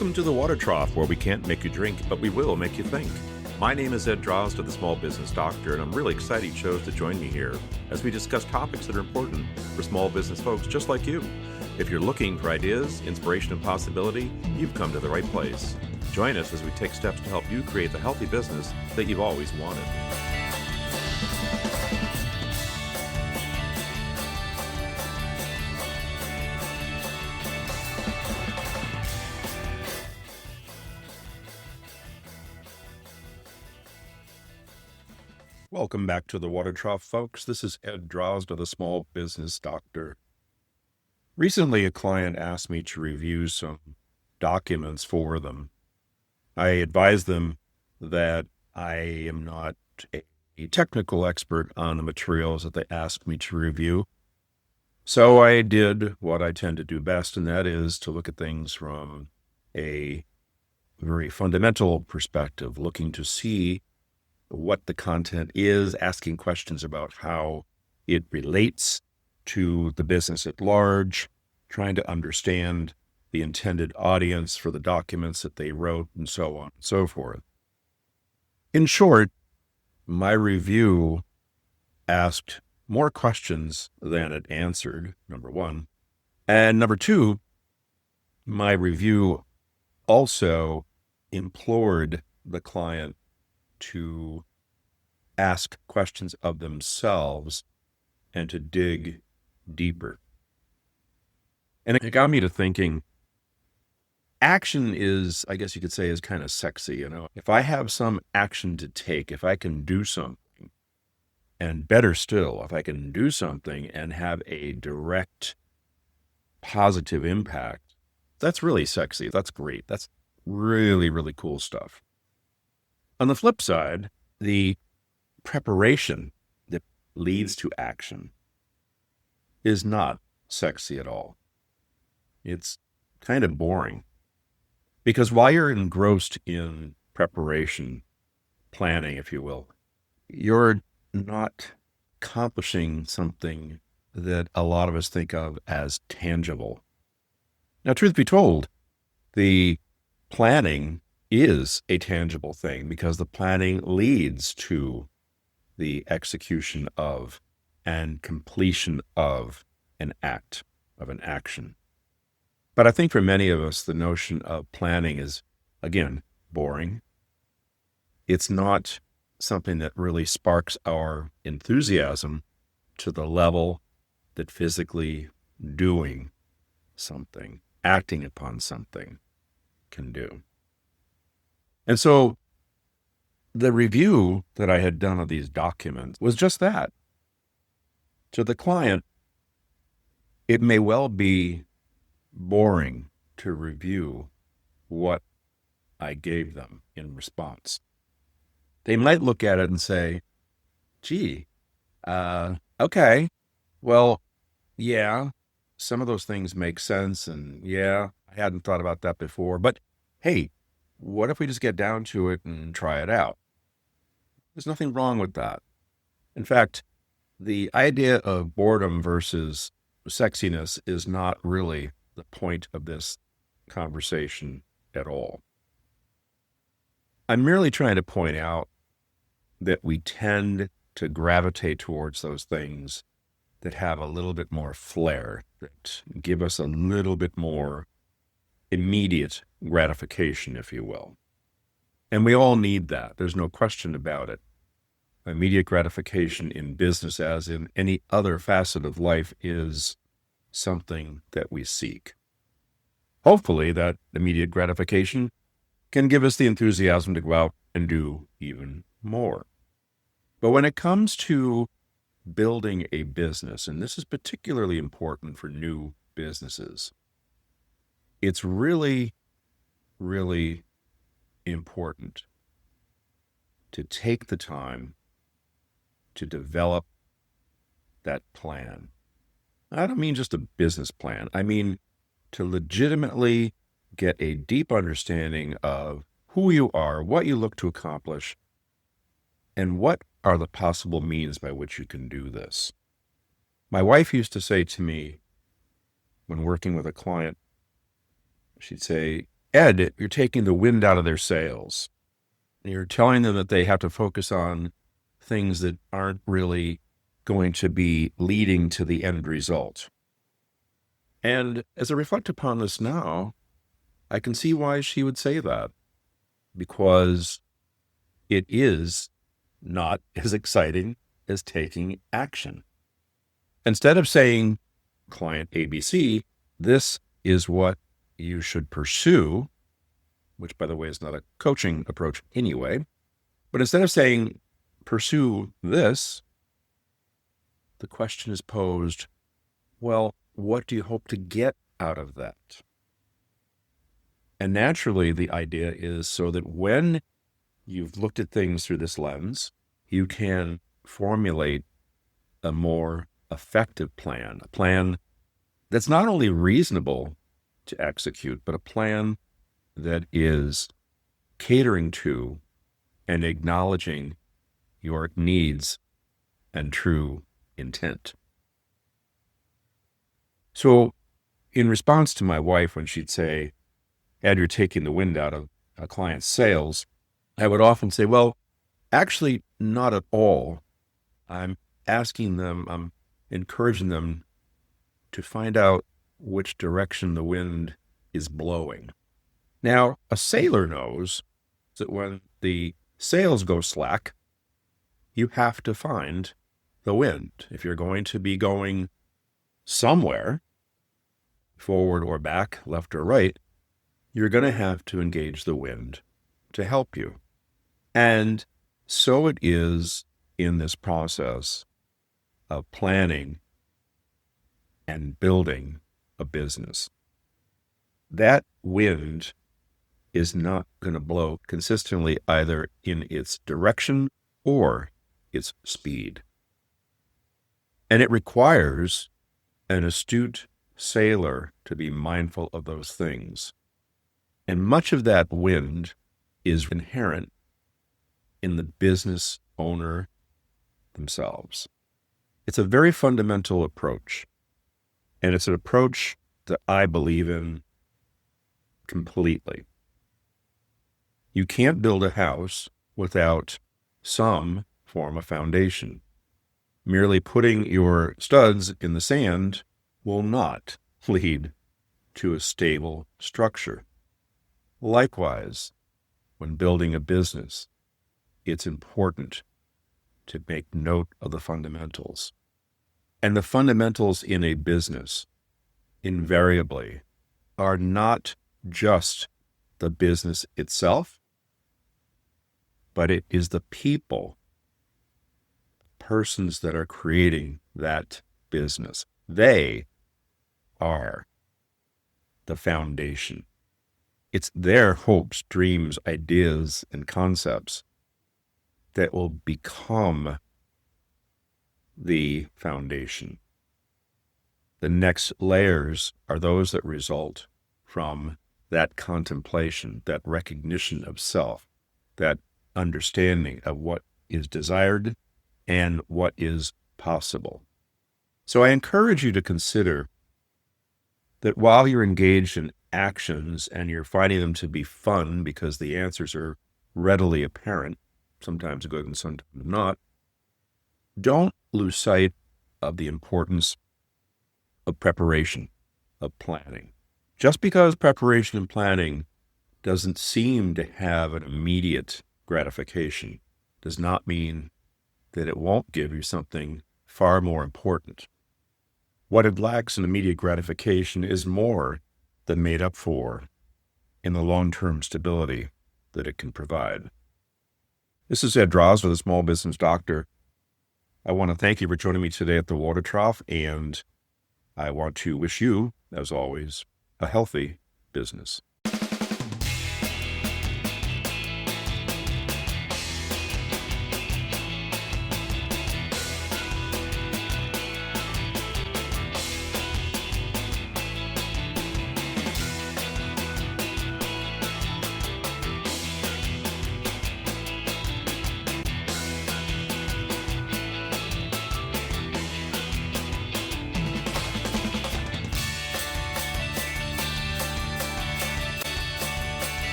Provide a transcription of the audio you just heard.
Welcome to the Water Trough, where we can't make you drink, but we will make you think. My name is Ed Drozd, the Small Business Doctor, and I'm really excited you chose to join me here as we discuss topics that are important for small business folks just like you. If you're looking for ideas, inspiration, and possibility, you've come to the right place. Join us as we take steps to help you create the healthy business that you've always wanted. Welcome back to the Water Trough, folks. This is Ed Drozd, the Small Business Doctor. Recently, a client asked me to review some documents for them. I advised them that I am not a technical expert on the materials that they asked me to review. So I did what I tend to do best, and that is to look at things from a very fundamental perspective, looking to see what the content is, asking questions about how it relates to the business at large, trying to understand the intended audience for the documents that they wrote, and so on and so forth. In short, my review asked more questions than it answered, number one. And number two, my review also implored the client to ask questions of themselves and to dig deeper. And it got me to thinking, action is, I guess you could say, is kind of sexy. If I have some action to take, if I can do something, and better still, if I can do something and have a direct positive impact, that's really sexy. That's great. That's really, really cool stuff. On the flip side, the preparation that leads to action is not sexy at all. It's kind of boring. Because while you're engrossed in preparation, planning, if you will, you're not accomplishing something that a lot of us think of as tangible. Now, truth be told, the planning is a tangible thing because the planning leads to the execution of and completion of an act, of an action. But I think for many of us, the notion of planning is, again, boring. It's not something that really sparks our enthusiasm to the level that physically doing something, acting upon something can do. And so the review that I had done of these documents was just that. To the client, it may well be boring to review what I gave them in response. They might look at it and say, gee, okay, well, yeah, some of those things make sense. And yeah, I hadn't thought about that before. But hey, what if we just get down to it and try it out? There's nothing wrong with that. In fact, the idea of boredom versus sexiness is not really the point of this conversation at all. I'm merely trying to point out that we tend to gravitate towards those things that have a little bit more flair, that give us a little bit more immediate gratification, if you will. And we all need that. There's no question about it. Immediate gratification in business, as in any other facet of life, is something that we seek. Hopefully, that immediate gratification can give us the enthusiasm to go out and do even more. But when it comes to building a business, and this is particularly important for new businesses, it's really, really important to take the time to develop that plan. I don't mean just a business plan. I mean to legitimately get a deep understanding of who you are, what you look to accomplish, and what are the possible means by which you can do this. My wife used to say to me when working with a client, she'd say, Ed, you're taking the wind out of their sails. You're telling them that they have to focus on things that aren't really going to be leading to the end result. And as I reflect upon this now, I can see why she would say that, because it is not as exciting as taking action. Instead of saying, client ABC, this is what you should pursue, which, by the way, is not a coaching approach anyway, but instead of saying, pursue this, the question is posed, well, what do you hope to get out of that? And naturally, the idea is so that when you've looked at things through this lens, you can formulate a more effective plan, a plan that's not only reasonable to execute, but a plan that is catering to and acknowledging your needs and true intent. So in response to my wife, when she'd say, Ed, you're taking the wind out of a client's sails, I would often say, well, actually, not at all. I'm encouraging them to find out which direction the wind is blowing. Now, a sailor knows that when the sails go slack, you have to find the wind. If you're going to be going somewhere, forward or back, left or right, you're going to have to engage the wind to help you. And so it is in this process of planning and building a business. That wind is not going to blow consistently either in its direction or its speed. And it requires an astute sailor to be mindful of those things. And much of that wind is inherent in the business owner themselves. It's a very fundamental approach. And it's an approach that I believe in completely. You can't build a house without some form of foundation. Merely putting your studs in the sand will not lead to a stable structure. Likewise, when building a business, it's important to make note of the fundamentals. And the fundamentals in a business invariably are not just the business itself, but it is the people, persons that are creating that business. They are the foundation. It's their hopes, dreams, ideas, and concepts that will become the foundation. The next layers are those that result from that contemplation, that recognition of self, that understanding of what is desired and what is possible. So I encourage you to consider that while you're engaged in actions and you're finding them to be fun because the answers are readily apparent, sometimes good and sometimes not, don't lose sight of the importance of preparation, of planning. Just because preparation and planning doesn't seem to have an immediate gratification does not mean that it won't give you something far more important. What it lacks in immediate gratification is more than made up for in the long-term stability that it can provide. This is Ed Droz with the Small Business Doctor. I want to thank you for joining me today at the Water Trough, and I want to wish you, as always, a healthy business.